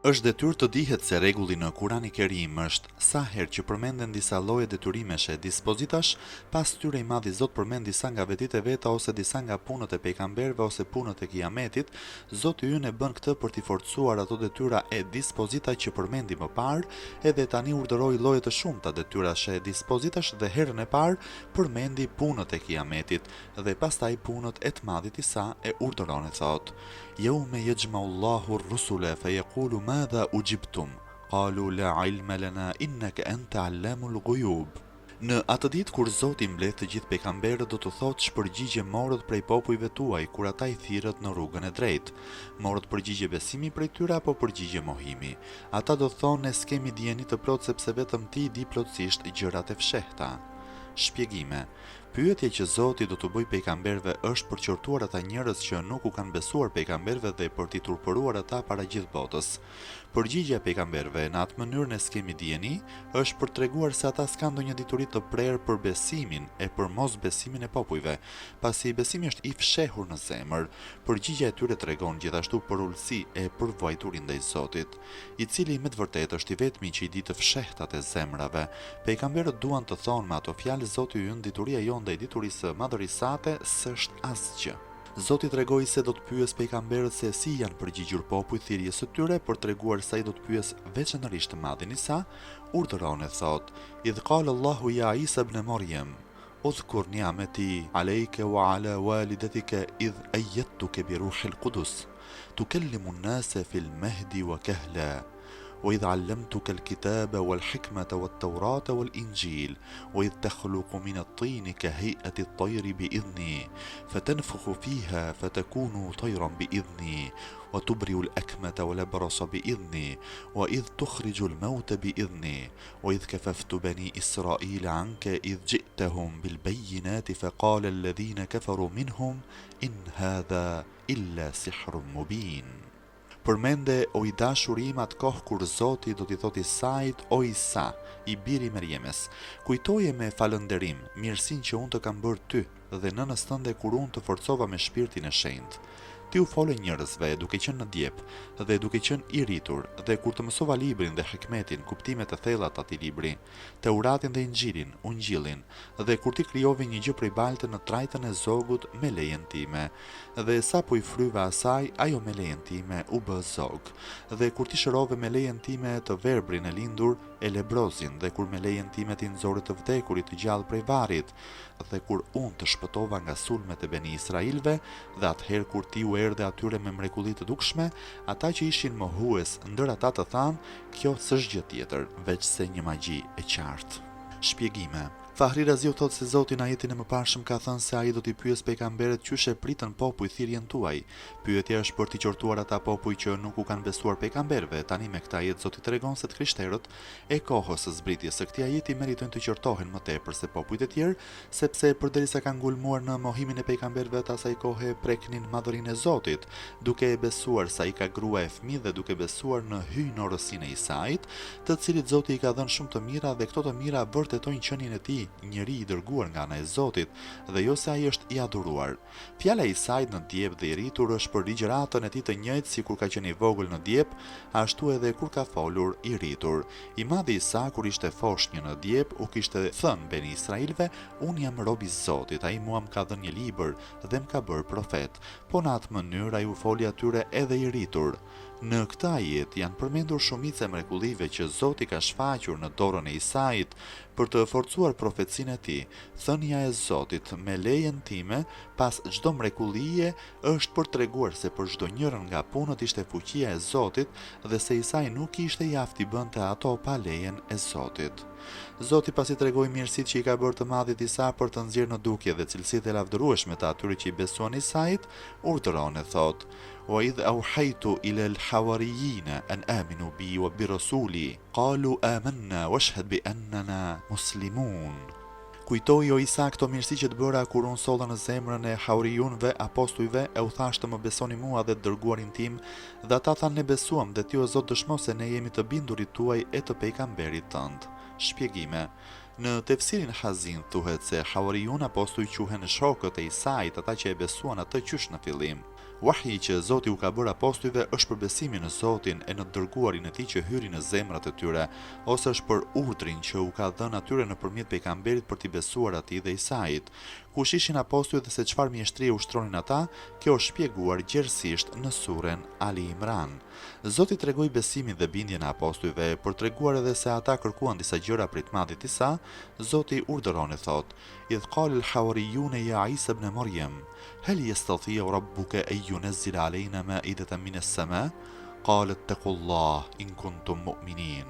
Është detyrë të dihet se rregulli në Kur'anin e Kerim është sa herë që përmenden disa lloje detyrimesh e dispozitash, pas tyre i Madhi Zot përmend disa nga vetitë e veta ose disa nga punët e pejgamberëve ose punët e Kiametit. Zoti ynë e bën këtë për t'i forcuar ato detyra e dispozita që përmendi më parë, edhe tani urdhëroi lloje të shumta detyrash e dispozitash dhe herën e parë përmendi punët e Kiametit dhe pastaj punët e të Madhit Isa e urdhëron e thotë: "Yawma yajma'u Allahu ar-rusula fa yaqulu madha ujibtum qalu la ilma lana innaka anta 'allamul ghuyub." Në atë ditë kur Zoti mbledh të gjithë pejgamberët, do të thotë: "Shpërgjigje morët prej popujve tuaj kur ata i thirrët në rrugën e drejtë. Morët përgjigje besimi prej tyre apo përgjigje mohimi?" Ata do thonë: "Ne s'kemi dieni të plot sepse vetëm ti di plotësisht gjërat e fshehta." Shpjegime. Pyetja që Zoti do të bëjë pejgamberëve është për qortuar ata njerëz që nuk u kanë besuar pejgamberëve dhe për t'i turpëruar ata para gjithë botës. Përgjigjja e pejgamberëve në atë mënyrë ne s'kemi dieni është për treguar se ata s'kan ndonjë dituri të prerë për besimin e për mos besimin e popujve, pasi besimi është i fshehur në zemër. Përgjigjja e tyre tregon gjithashtu për ulësi e përvojturin ndaj Zotit, i cili me të vërtetë është i vetmi që i di të fshehtat e zemrave. Pejgamberët duan të thonë me ato fjalë: "Zoti ynë, dituria jon ndaj diturisë madhërisate s'është asgjë." Zoti tregoi se do të pyes pejgamberët se si janë përgjigjur popujt thirrjes së tyre, për treguar se ai do të pyes veçanërisht të Madhin Isa. Urdhëron e thotë: "Idh qala Allahu ya Isa ibn Maryam, udhkur ni'mati alayka wa ala walidatika idh ayyadtuka bi ruhil qudus, tukallimu an-nasa fil mahdi wa kahla. وإذ علمتك الكتاب والحكمة والتوراة والإنجيل وإذ تخلق من الطين كهيئة الطير بإذني فتنفخ فيها فتكون طيرا بإذني وتبرئ الأكمة والأبرص بإذني وإذ تخرج الموت بإذني وإذ كففت بني إسرائيل عنك إذ جئتهم بالبينات فقال الذين كفروا منهم إن هذا إلا سحر مبين." Përmende: "O i dashuri im, atë kohë kur Zoti do t'i thotë Isait: O Isa, i biri Merjemes, kujtoje me falënderim mirësinë që unë të kam bërë ty dhe nënës tënde kur unë të forcova me shpirtin e shenjtë. Ti u fole njerëzve duke qenë në djep dhe duke qenë i rritur, dhe kur të mësova librin dhe hikmetin, kuptimet e thella të atij libri, Teuratin dhe Injilin, Ungjillin, dhe kur ti krijove një gjë prej balte në trajtën e zogut me lejen time, dhe sa po i fryva asaj, ajo me lejen time u bë zog, dhe kur ti shërove me lejen time të verbrin e lindur, e lebrozin, dhe kur me lejen time ti nxore të vdekurit të gjallë prej varrit, dhe kur unë të shpëtova nga sulmet e Beni Israilve, dhe atëherë kur ti u erdhe atyre me mrekulli të dukshme, ata që ishin mohues ndër ata të thanë: kjo s'është gjë tjetër veç se një magji e qartë." Shpjegime. Fahri Raziu thot se Zoti në ajetin e mëparshëm ka thënë se ai do t'i pyes pejgamberët qysh e pritën popujt thirrjen tuaj. Pyetja është për t'i qortuar ata popuj që nuk u kanë besuar pejgamberëve. Tani me këtë ajet Zoti tregon se të krishterët e kohës së zbritjes së këtij ajeti meritojnë të qortohen më tepër se popujt e tjerë, sepse përderisa kanë ngulmuar në mohimin e pejgamberëve, ata asaj kohe preknin madhërinë e Zotit, duke e besuar se ai ka grua e fëmijë dhe duke besuar në hynërësinë e Isait, të cilit Zoti i ka dhënë shumë të mira, dhe këto të mira vërtetojnë qenien e tij njeri i dërguar nga ana e Zotit, dhe jo se ai është i adhuruar. Fjala e Isait në djep dhe i rritur është për ligjëratën e tij të njëjtë si kur ka qenë i vogël në djep, ashtu edhe kur ka folur i rritur. I Madhi Isa kur ishte foshnjë në djep u kishte thënë Beni Israilve: "Unë jam rob i Zotit, ai mua më ka dhënë një libër dhe më ka bërë profet." Po në atë mënyrë ai u foli atyre edhe i rritur. Në këtë ajet janë përmendur shumica e mrekullive që Zoti ka shfaqur në dorën e Isait për të forcuar profecinë e tij. Thënia e Zotit: "Me lejen time", pas çdo mrekullie, është për treguar se për çdo njërin nga punët ishte fuqia e Zotit dhe se Isai nuk ishte i aftë i bënte ato pa lejen e Zotit. Zoti pasi tregoi mirësitë që i ka bërë të Madhit Isa për të nxjerrë në dukje dhe cilësitë e lavdërueshme të atyre që i besuan Isait, urdhëron e thotë: "Wa idh awhaytu ila al-hawariyina an aminu bi wa bi rasuli qalu amanna washhad bi annana muslimun." Kujtoi o Isa këto mirësi që të bëra kur unë solla në zemrën e haurijunve, apostujve, e u thash të më besoni mua dhe të dërguarin tim, dhe ata thanë: "Ne besuam, dhe ti o Zot dëshmo se ne jemi të bindurit tuaj e të pejgamberit tënd." Shpjegime. Në tefsirin Hazin thuhet se haurijun apostuj quhen shokët e Isait, ata që e besuan atë qysh në fillim. Wahi që Zoti u ka bërë apostujve është për besimin në Zotin e në dërguarin e tij që hyri në zemrat e tyre, ose është për urdhrin që u ka dhënë atyre nëpërmjet pejgamberit për t'i besuar atij dhe Isait. Kush ishin apostujt dhe se çfarë mjeshtrie ushtronin ata, kjo është shpjeguar gjerësisht në surën Ali Imran. Zoti tregoi besimin dhe bindjen e apostujve, për treguar edhe se ata kërkuan disa gjëra prej të Madhit Isa. Zoti urdhëroni thotë: "Idh qala al-hawariyun ya Isa ibn Maryam, hal yastati'u rabbuka an yunzila alayna ma'idatan min as-sama'? Qala ittaqullah in kuntum mu'minin."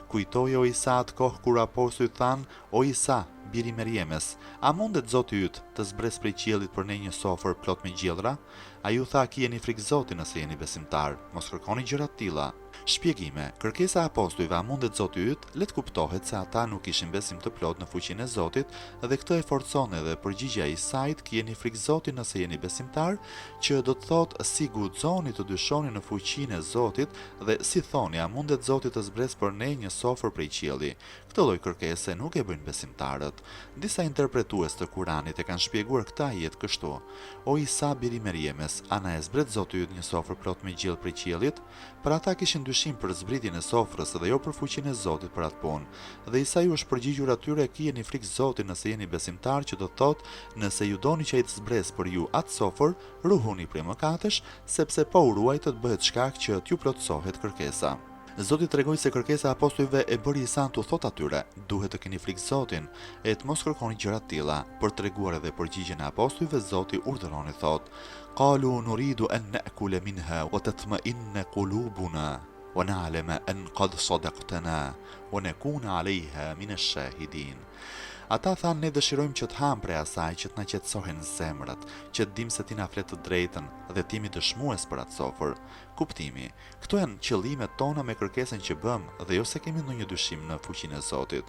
Kujtoi o Isa atë kohë kur apostujt thanë: "O Isa, biri Merjemes, a mundet Zoti yt të zbres prej qiellit për ne një sofër plot me gjellra?" Ai u tha: "Keni frikë Zotin nëse jeni besimtar, mos kërkoni gjëra të tilla." Shpjegime: kërkesa e apostujve "a mundet Zoti yt" le të kuptohet se ata nuk kishin besim të plot në fuqinë e Zotit, dhe këtë e forcon edhe përgjigjja e Isait: "Keni frikë Zotin nëse jeni besimtar", që do të thotë si guxoni të dyshoni në fuqinë e Zotit dhe si thoni: "A mundet Zoti të zbres për ne një sofër prej qielli?" Këtë lloj kërkese nuk e bëjnë besimtarët. Disa interpretues të Kuranit e kanë shpjeguar këtë ajet kështu: "O Isa, biri Merjemes, a na e zbret Zoti yt një sofër plot me gjell prej qiellit?" Për ata kishin dyshim për zbritjen e sofrës dhe jo për fuqinë e Zotit për atë punë. Dhe Isa ju është përgjigjur atyre: "Keni frikë Zotin nëse jeni besimtar", që do të thotë: nëse ju doni që ai të zbres për ju atë sofër, ruhuni prej mëkatesh, sepse po u ruajtët bëhet shkak që t'ju plotësohet kërkesa. Zoti tregoi se kërkesa e apostujve e bëri Isa t'u thotë atyre: "Duhet të keni frikë Zotin e të mos kërkoni gjëra të tilla." Për treguar edhe përgjigjen e apostujve, Zoti urdhëroni thotë: "Qalu nuridu an na'kula minha wa tatma'inna qulubuna wa na'lama an qad sadaqtana wa nakuna 'alayha min ash-shahidin." Ata thanë: "Ne dëshirojmë që të ham prej asaj, që të na qetësohen zemrat, që të dimë se ti na flet të drejtën dhe timi dëshmues për atë sofër." Kuptimi: këto janë qëllimet tona me kërkesën që bëm dhe jo se kemi ndonjë dyshim në fuqinë e Zotit.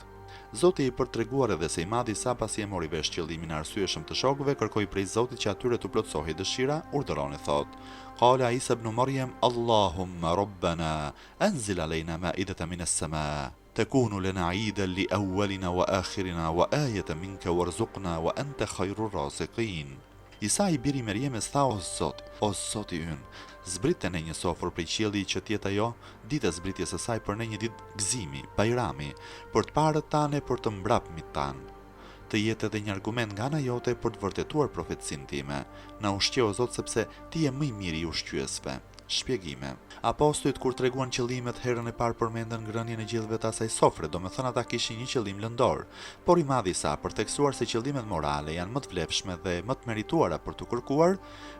Zoti i përtreguar edhe se i Madhi Isa pasi e mori vesh qëllimin e arsyeshëm të shokëve, kërkoi prej Zotit që atyre t'u plotësohej dëshira, urdhëroni thotë: "Qala Isa ibn Maryam, Allahumma rabbana anzil alayna ma'idatan min as-sama'. تكون لنا عيدا لأولنا وآخرنا وآية منك وارزقنا وأنت خير الرازقين." Isa i biri Merjemes tha: "O Zoti ynë, zbrit ne një sofër prej qielli që tjetë ajo ditë e zbritjes së saj për ne një ditë gëzimi, bajrami, për të parët tane, për të mbrapmit tanë. Të jetë edhe një argument nga ana jote për të vërtetuar profetësinë time. Na ushqeo o Zot, sepse ti je më i miri i ushqyesve." Shpjegime: apostujt kur treguan qëllimet herën e parë përmendën ngrënien e gjellëve të asaj sofre, domethënë ata kishin një qëllim lëndor, por i Madhi Isa për theksuar se qëllimet morale janë më të vlefshme dhe më të merituara për të kërkuar,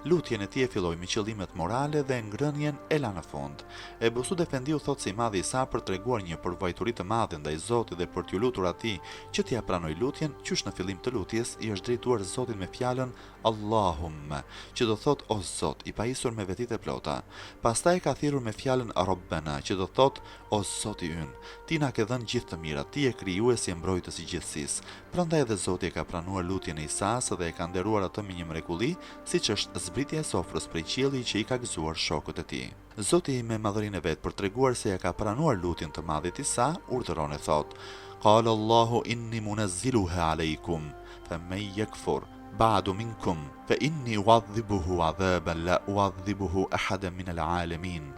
lutjen e tij e filloi me qëllimet morale dhe ngrënien e la në fund. Ebu Sudefendiu thotë se i Madhi Isa për treguar një përvojturi të madhe ndaj Zotit dhe për t'ju lutur atij që t'ia pranoj lutjen, qysh në fillim të lutjes i është drejtuar Zotit me fjalën Allahumma, që do thotë o Zot, i pajisur me vetit e plota. Pastaj ka thirrur me fjalën Rabbana, që do thotë o Zoti ynë, ti na ke dhënë gjithë të mirat, ti je krijuesi e mbrojtës i gjithësisë. Prandaj edhe Zoti e ka pranuar lutjen e Isas dhe e ka nderuar atë me një mrekulli, siç është zbritja e sofrës prej qielli që i ka gëzuar shokët e tij. Zoti me madhërinë e vet për treguar se ja ka pranuar lutjen të Madhit Isa, urdhëron e thotë: "Qala Allahu inni munazziluha aleikum, faman yakfur ba'du minkum fa inni u'adhibuhu 'adhaban la u'adhibuhu ahadan min al-'alamin."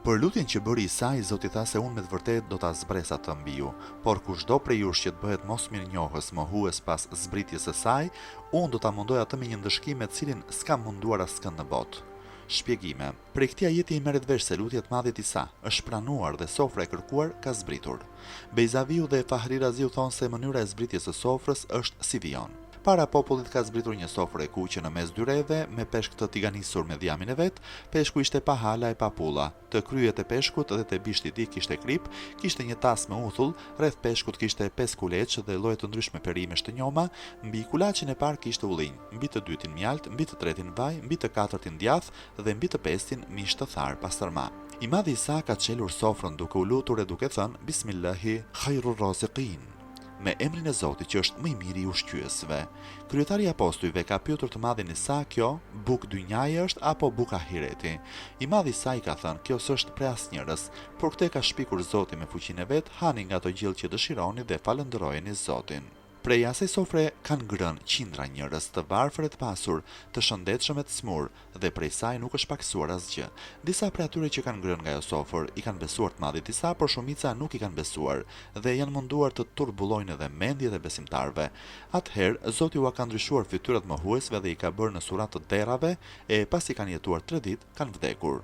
Për lutjen që bëri Isa, Zoti tha se unë me të vërtetë do ta zbres atë mbi ju, por kushdo prej jush që të bëhet mosmirënjohës, mohues pas zbritjes së saj, unë do ta mundoj atë me një ndëshkim me të cilin s'ka munduar askënd në botë. Shpjegime: prej këtij ajeti i merret vesh se lutja e Madhit Isa është pranuar dhe sofra e kërkuar ka zbritur. Bejzaviu dhe Fahri Raziu thonë se mënyra e zbritjes së sofrës është si vijon. Para popullit ka zbritur një sofrë e kuqe në mes dyreve, me peshk të tiganisur me dhjamin e vet. Peshku ishte pa hala e pa pulla. Të kryet e peshkut dhe të bishti i tij kishte krip, kishte një tas me uthull, rreth peshkut kishte 5 kuleç dhe lloje të ndryshme perimesh të njoma, mbi kulaçin e parë kishte ullinj, mbi të dytin mjalt, mbi të tretin vaj, mbi të katërtin djath dhe mbi të pestin mish të tharë pastërma. I Madhi Isa ka çelur sofrën duke u lutur e duke thënë Bismillahi khairur raziqin, me emrin e Zotit që është më i miri i ushqyesve. Kryetari i apostujve ka pyetur të Madhin Isa, kjo buk dynjaje është apo buk ahireti? I Madhi Isa i ka thënë, kjo s'është prej asnjërës, por këtë ka shpikur Zoti me fuqinë e vet, hani nga ato gjellë që dëshironi dhe falënderojeni Zotin. Prej asaj sofre kanë ngrënë qindra njerëz të varfër e të pasur, të shëndetshëm e të smur, dhe prej saj nuk është paksuar asgjë. Disa prej atyre që kanë ngrënë nga ajo sofër i kanë besuar të madhit disa, por shumica nuk i kanë besuar dhe janë munduar të turbullojnë edhe mendjet e besimtarëve. Atëherë Zoti u ka ndryshuar fytyrat mohuesve dhe i ka bërë në surat të derrave, e pasi kanë jetuar 3 ditë, kanë vdekur.